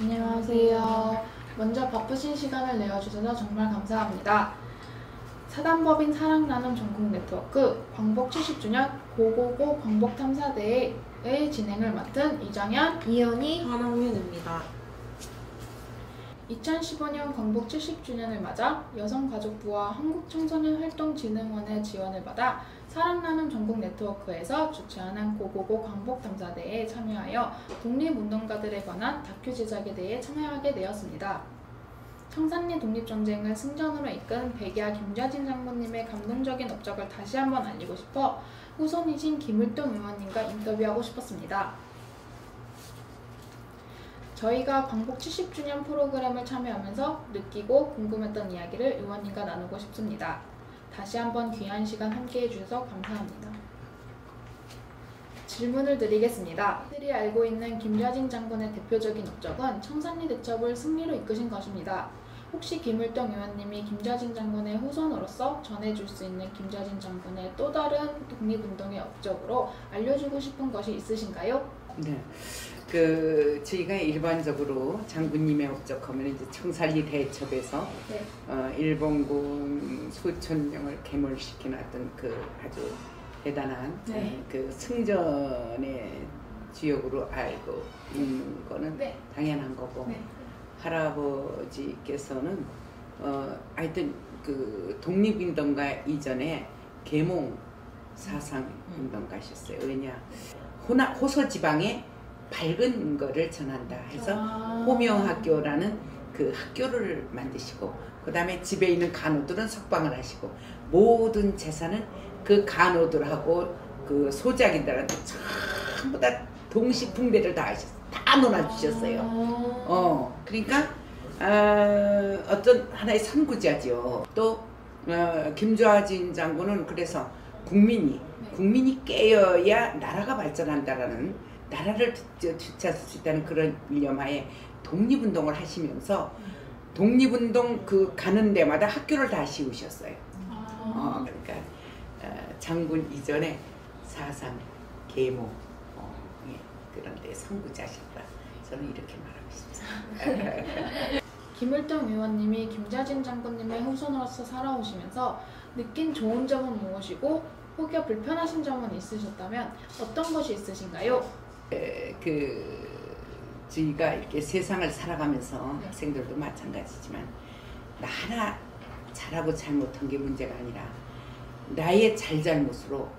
안녕하세요. 먼저 바쁘신 시간을 내어주셔서 정말 감사합니다. 사단법인 사랑나눔 전국 네트워크 광복 70주년 고고고 광복탐사대회의 진행을 맡은 이정현, 이현이, 한홍윤입니다. 2015년 광복 70주년을 맞아 여성가족부와 한국청소년활동진흥원의 지원을 받아 사랑나눔 전국 네트워크에서 주최하는 고고고 광복탐사대회에 참여하여 독립운동가들에 관한 다큐 제작에 대해 참여하게 되었습니다. 청산리 독립전쟁을 승전으로 이끈 백야 김좌진 장군님의 감동적인 업적을 다시 한번 알리고 싶어 후손이신 김을동 의원님과 인터뷰하고 싶었습니다. 저희가 광복 70주년 프로그램을 참여하면서 느끼고 궁금했던 이야기를 의원님과 나누고 싶습니다. 다시 한번 귀한 시간 함께해 주셔서 감사합니다. 질문을 드리겠습니다. 들이 알고 있는 김좌진 장군의 대표적인 업적은 청산리 대첩을 승리로 이끄신 것입니다. 혹시 김을동 의원님이 김좌진 장군의 후손으로서 전해줄 수 있는 김좌진 장군의 또 다른 독립운동의 업적으로 알려주고 싶은 것이 있으신가요? 네. 저희가 일반적으로 장군님의 업적하면 이제 청산리 대첩에서 일본군 수천 명을 괴멸시켜 놨던 아주 대단한 승전의 주역으로 알고 있는 거는 당연한 거고, 할아버지께서는 하여튼 독립운동가 이전에 계몽 사상 운동가셨어요. 왜냐, 호서 지방에 밝은 거를 전한다 해서 호명학교라는 학교를 만드시고, 그 다음에 집에 있는 간호들은 석방을 하시고, 모든 재산은 간호들하고 소작인들한테 전부 다 동시풍배를 다 하셨어요. 다 놀아주셨어요. 그러니까 어떤 하나의 선구자죠. 또 김좌진 장군은 그래서 국민이 깨어야 나라가 발전한다라는, 나라를 되찾을 수 있다는 그런 일념하에 독립운동을 하시면서 독립운동 가는 데마다 학교를 다 씌우셨어요. 그러니까 장군 이전에 사상, 계몽 그런 데 선구자셨다. 저는 이렇게 말하고 싶습니다. 김을동 의원님이 김좌진 장군님의 후손으로서 살아오시면서 느낀 좋은 점은 무엇이고 혹여 불편하신 점은 있으셨다면 어떤 것이 있으신가요? 저희가 이렇게 세상을 살아가면서 학생들도 마찬가지지만, 나 하나 잘하고 잘못한 게 문제가 아니라 나의 잘잘못으로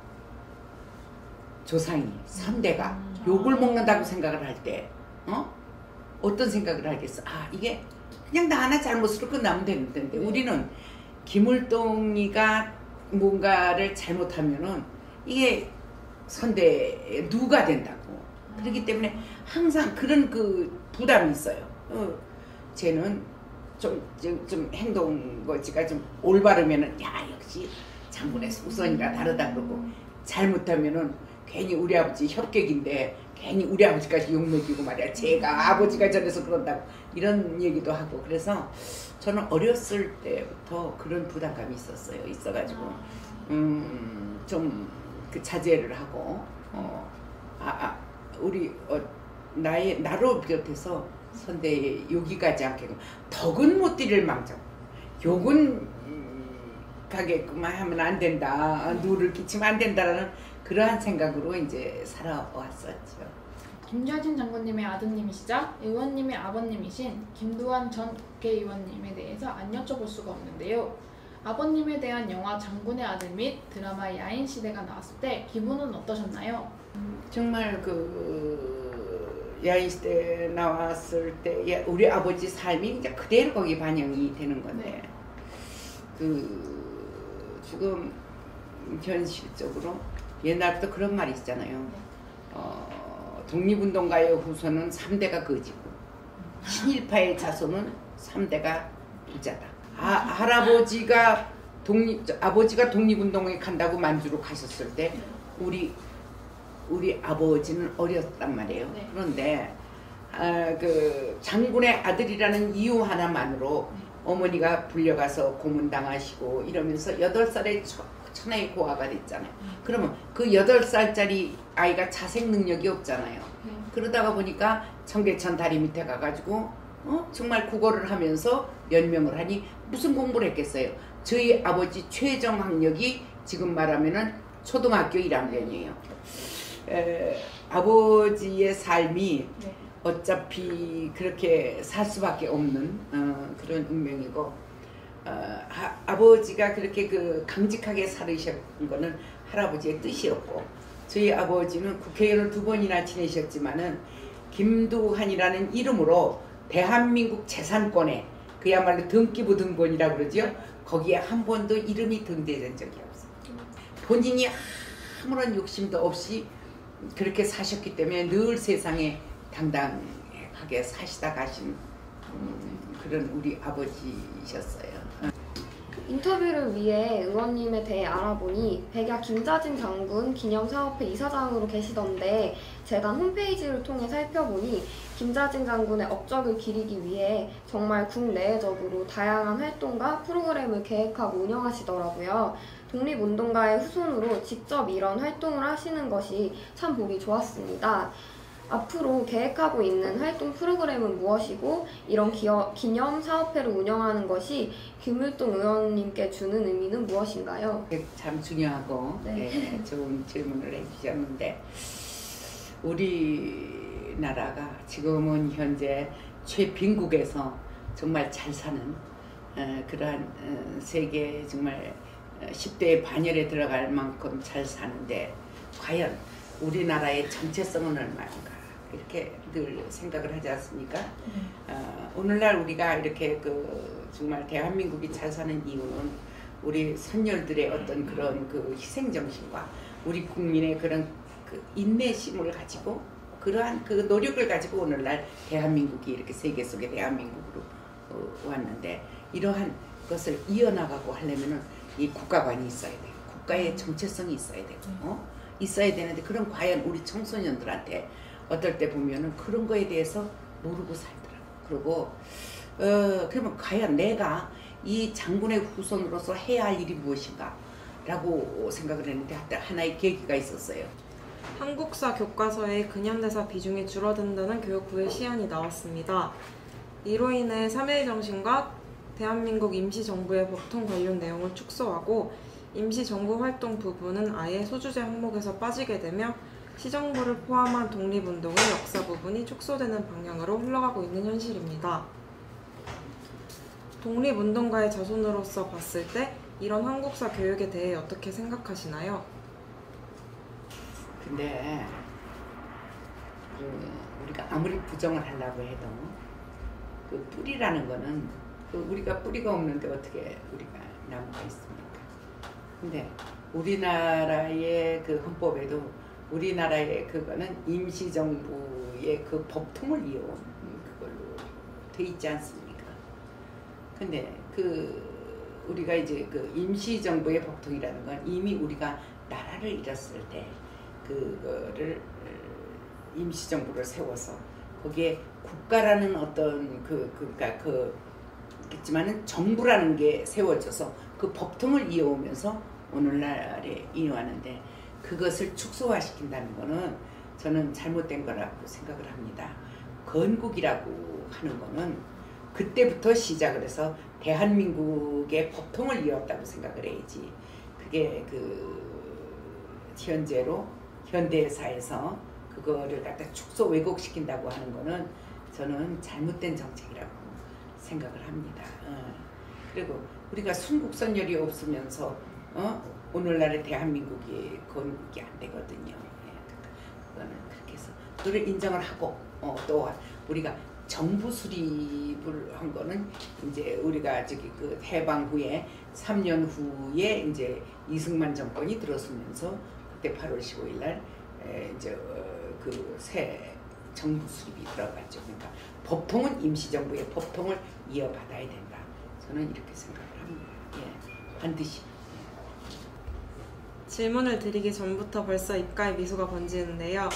조상이, 선대가 욕을 먹는다고 생각을 할 때 어떤 생각을 하겠어? 이게 그냥 나 하나 잘못으로 끝나면 되는 텐데, 우리는 김을동이가 뭔가를 잘못하면은 이게 선대에 누가 된다고. 그렇기 때문에 항상 그런 부담이 있어요. 쟤는 좀 행동거지가 좀 올바르면은 역시 장군의 후손이라 다르다 그러고, 잘못하면은 괜히 우리 아버지 협객인데 괜히 우리 아버지까지 욕먹이고 말이야. 제가 아버지가 저래서 그런다고 이런 얘기도 하고. 그래서 저는 어렸을 때부터 그런 부담감이 있어가지고 좀 자제를 하고 나로 비롯해서 선대에 욕이 가지 않게 덕은 못 들일 망정, 욕은 가게끔만 하면 안 된다, 누를 끼치면 안 된다라는 그러한 생각으로 이제 살아왔었죠. 김좌진 장군님의 아드님이시자 의원님의 아버님이신 김두한 전 국회의원님에 대해서 안 여쭤볼 수가 없는데요. 아버님에 대한 영화 장군의 아들 및 드라마 야인시대가 나왔을 때 기분은 어떠셨나요? 정말 야인시대 나왔을 때 우리 아버지 삶이 이제 그대로 거기 반영이 되는 건데, 지금 현실적으로 옛날부터 그런 말이 있잖아요. 독립운동가의 후손은 3대가 거지고 친일파의 자손은 3대가 부자다. 아버지가 독립운동에 간다고 만주로 가셨을 때 우리 아버지는 어렸단 말이에요. 그런데 장군의 아들이라는 이유 하나만으로 어머니가 불려가서 고문당하시고 이러면서 8살에 천하의 고아가 됐잖아요. 그러면 그 8살짜리 아이가 자생 능력이 없잖아요. 그러다가 보니까 청계천 다리 밑에 가가지고 정말 국어를 하면서 연명을 하니 무슨 공부를 했겠어요. 저희 아버지 최정 학력이 지금 말하면은 초등학교 1학년이에요. 아버지의 삶이 네. 어차피 그렇게 살 수밖에 없는 그런 운명이고 아버지가 그렇게 그 강직하게 살으신 거는 할아버지의 뜻이었고 저희 아버지는 국회의원을 2번이나 지내셨지만은 김두한이라는 이름으로 대한민국 재산권에 그야말로 등기부 등본이라고 그러죠. 거기에 한 번도 이름이 등재된 적이 없어요. 본인이 아무런 욕심도 없이 그렇게 사셨기 때문에 늘 세상에 당당하게 사시다 가신 그런 우리 아버지셨어요. 인터뷰를 위해 의원님에 대해 알아보니 백야 김자진 장군 기념사업회 이사장으로 계시던데 재단 홈페이지를 통해 살펴보니 김자진 장군의 업적을 기리기 위해 정말 국내외적으로 다양한 활동과 프로그램을 계획하고 운영하시더라고요. 독립운동가의 후손으로 직접 이런 활동을 하시는 것이 참 보기 좋았습니다. 앞으로 계획하고 있는 활동 프로그램은 무엇이고 이런 기념 사업회를 운영하는 것이 김율동 의원님께 주는 의미는 무엇인가요? 참 중요하고 네. 좋은 질문을 해주셨는데 우리나라가 지금은 현재 최빈국에서 정말 잘 사는 그러한 세계 정말 10대 반열에 들어갈 만큼 잘 사는데 과연 우리나라의 정체성은 얼마인가 이렇게 늘 생각을 하지 않습니까? 오늘날 우리가 이렇게 정말 대한민국이 잘 사는 이유는 우리 선열들의 어떤 그런 희생 정신과 우리 국민의 그런 인내심을 가지고 그러한 노력을 가지고 오늘날 대한민국이 이렇게 세계 속의 대한민국으로 왔는데 이러한 것을 이어나가고 하려면은 이 국가관이 있어야 돼요. 국가의 정체성이 있어야 되고 있어야 되는데 그럼 과연 우리 청소년들한테 어떨 때 보면은 그런 거에 대해서 모르고 살더라고. 그리고 그러면 과연 내가 이 장군의 후손으로서 해야 할 일이 무엇인가 라고 생각을 했는데 하나의 계기가 있었어요. 한국사 교과서의 근현대사 비중이 줄어든다는 교육부의 시안이 나왔습니다. 이로 인해 3.1 정신과 대한민국 임시정부의 법통 관련 내용을 축소하고 임시정부 활동 부분은 아예 소주제 항목에서 빠지게 되며 시정부를 포함한 독립운동의 역사 부분이 축소되는 방향으로 흘러가고 있는 현실입니다. 독립운동가의 자손으로서 봤을 때 이런 한국사 교육에 대해 어떻게 생각하시나요? 근데 우리가 아무리 부정을 하려고 해도 그 뿌리라는 거는 우리가 뿌리가 없는데 어떻게 우리가 나무가 있습니까? 근데 우리나라의 그 헌법에도 우리나라의 그거는 임시정부의 그 법통을 이어온 그걸로 돼 있지 않습니까? 근데 우리가 이제 임시정부의 법통이라는 건 이미 우리가 나라를 잃었을 때 그거를 임시정부를 세워서 거기에 국가라는 어떤 있겠지만은 정부라는 게 세워져서 그 법통을 이어오면서 오늘날에 이어왔는데 그것을 축소화시킨다는 거는 저는 잘못된 거라고 생각을 합니다. 건국이라고 하는 거는 그때부터 시작을 해서 대한민국의 법통을 이어왔다고 생각을 해야지 그게 현재로 현대사에서 그거를 갖다 축소 왜곡시킨다고 하는 거는 저는 잘못된 정책이라고 생각을 합니다. 그리고 우리가 순국선열이 없으면서 오늘날의 대한민국이 건국이 안 되거든요. 그거는 그렇게 해서 그걸 인정을 하고 또 우리가 정부 수립을 한 거는 이제 우리가 해방 후에 3년 후에 이제 이승만 정권이 들어서면서 그때 8월 15일 날 이제 새 정부 수립이 들어갔죠. 그러니까 법통은 임시정부의 법통을 이어받아야 된다. 저는 이렇게 생각을 합니다. 예, 반드시. 질문을 드리기 전부터 벌써 입가에 미소가 번지는데요.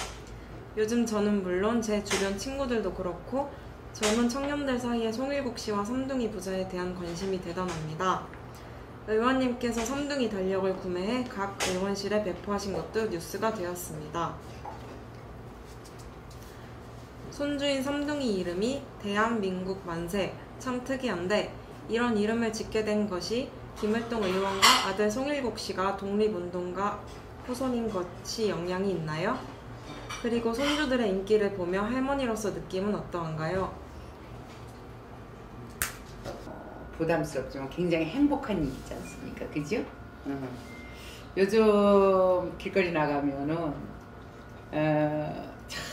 요즘 저는 물론 제 주변 친구들도 그렇고 젊은 청년들 사이에 송일국 씨와 삼둥이 부자에 대한 관심이 대단합니다. 의원님께서 삼둥이 달력을 구매해 각 의원실에 배포하신 것도 뉴스가 되었습니다. 손주인 삼둥이 이름이 대한민국 만세, 참 특이한데 이런 이름을 짓게 된 것이 김을동 의원과 아들 송일국 씨가 독립운동가 후손인 것이 영향이 있나요? 그리고 손주들의 인기를 보며 할머니로서 느낌은 어떠한가요? 부담스럽지만 굉장히 행복한 일이지 않습니까? 그죠? 요즘 길거리 나가면은 참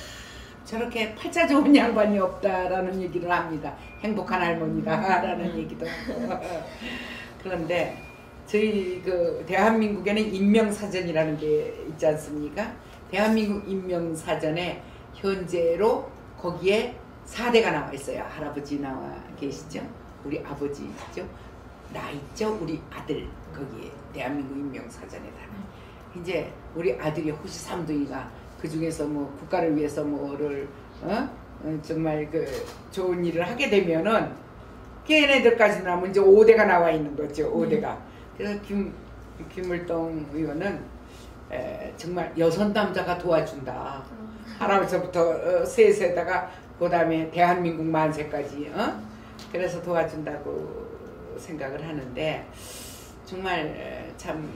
저렇게 팔자 좋은 양반이 없다라는 얘기를 합니다. 행복한 할머니다라는 얘기도 하고. 그런데 저희 그 대한민국에는 인명사전이라는 게 있지 않습니까? 대한민국 인명사전에 현재로 거기에 4대가 나와 있어요. 할아버지 나와 계시죠? 우리 아버지 있죠? 나 있죠? 우리 아들 거기에 대한민국 인명사전에다. 이제 우리 아들이 호시 삼둥이가 그 중에서 뭐 국가를 위해서 뭐를 정말 그 좋은 일을 하게 되면은 걔네들까지 나면 이제 5대가 나와 있는 거죠. 5대가. 그래서 김을동 의원은 정말 여섯 남자가 도와준다. 할아버지부터 셋에다가 그 다음에 대한민국 만세까지 그래서 도와준다고 생각을 하는데 정말 참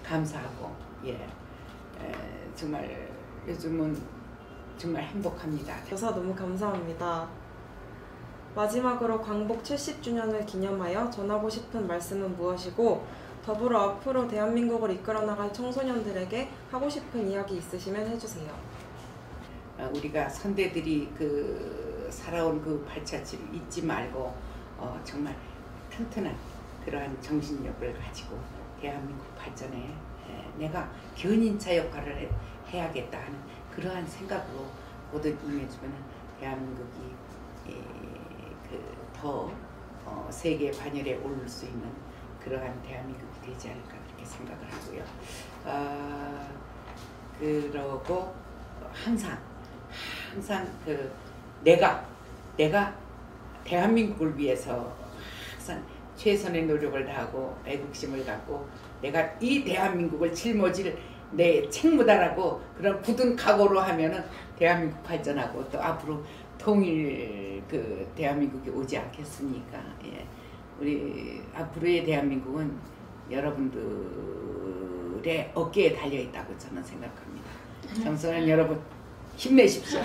감사하고 정말 요즘은 정말 행복합니다. 교사 너무 감사합니다. 마지막으로 광복 70주년을 기념하여 전하고 싶은 말씀은 무엇이고 더불어 앞으로 대한민국을 이끌어 나갈 청소년들에게 하고 싶은 이야기 있으시면 해주세요. 우리가 선대들이 그 살아온 그 발자취를 잊지 말고 정말 튼튼한 그러한 정신력을 가지고 대한민국 발전에 내가 견인차 역할을 해야겠다 하는 그러한 생각으로 모두 임해주면 대한민국이 더 세계 반열에 오를 수 있는 그러한 대한민국이 되지 않을까 그렇게 생각을 하고요. 그러고 항상 그 내가 대한민국을 위해서 항상 최선의 노력을 다하고 애국심을 갖고 내가 이 대한민국을 짊어질 내 책무다라고 그런 굳은 각오로 하면은 대한민국 발전하고 또 앞으로 통일 그 대한민국이 오지 않겠습니까? 우리 앞으로의 대한민국은 여러분들의 어깨에 달려 있다고 저는 생각합니다. 청소년 여러분 힘내십시오.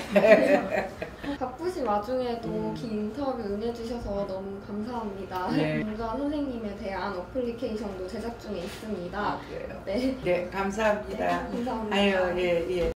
바쁘신 와중에도 긴 인터뷰 응해주셔서 너무 감사합니다. 네. 문자 선생님에 대한 어플리케이션도 제작 중에 있습니다. 그래요? 네. 네, 감사합니다. 감사합니다. 아유, 예.